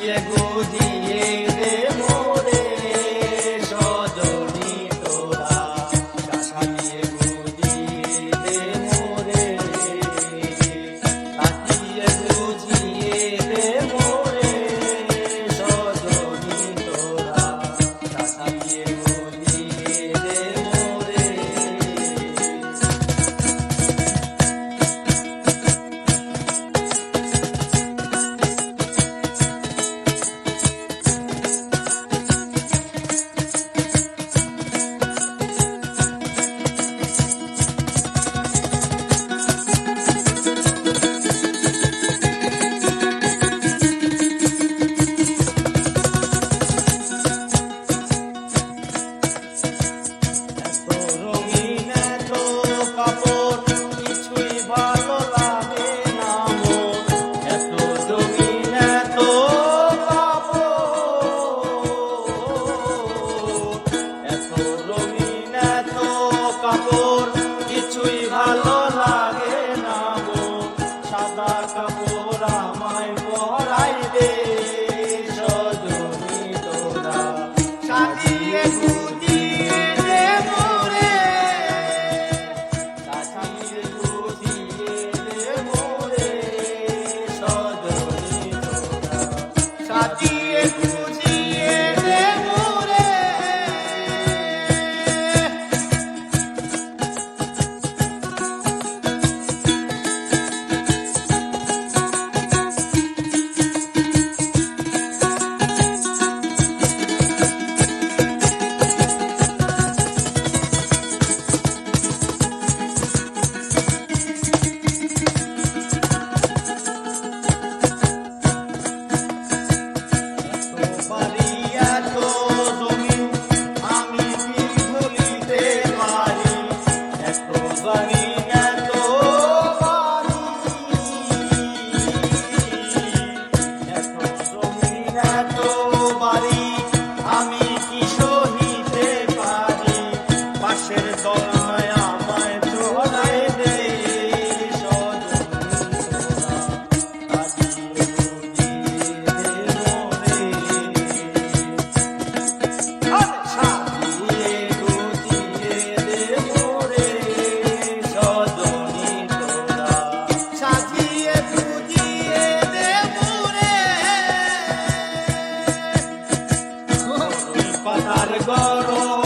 সাজিয়ে গুজিয়ে দে মোরে সজনী তোরা, সাজিয়ে গুজিয়ে দে মোরে, সাজিয়ে গুজিয়ে দে মোরে সজনী তোরা, সাজিয়ে গুজিয়ে দে মোরে। কিছুই ভালো লাগে না গো, সাদা কাপড় আমায় পরাই দে সজনী তোরা, সাজিয়ে গুজিয়ে দে মোরে, সাজিয়ে গুজিয়ে দে মোরে সজনী তোরা, সাজিয়ে গুজিয়ে দে মোরে। আমি কি সহিতে পারি, পাশের তলায় আমায় চড়াই দে সজনী তোরা, সাজিয়ে গুজিয়ে দে মোরে, সাজিয়ে গুজিয়ে দে মোরে সজনী তোরা, সাজিয়ে গুজিয়ে দে মোরে। পাতার গরম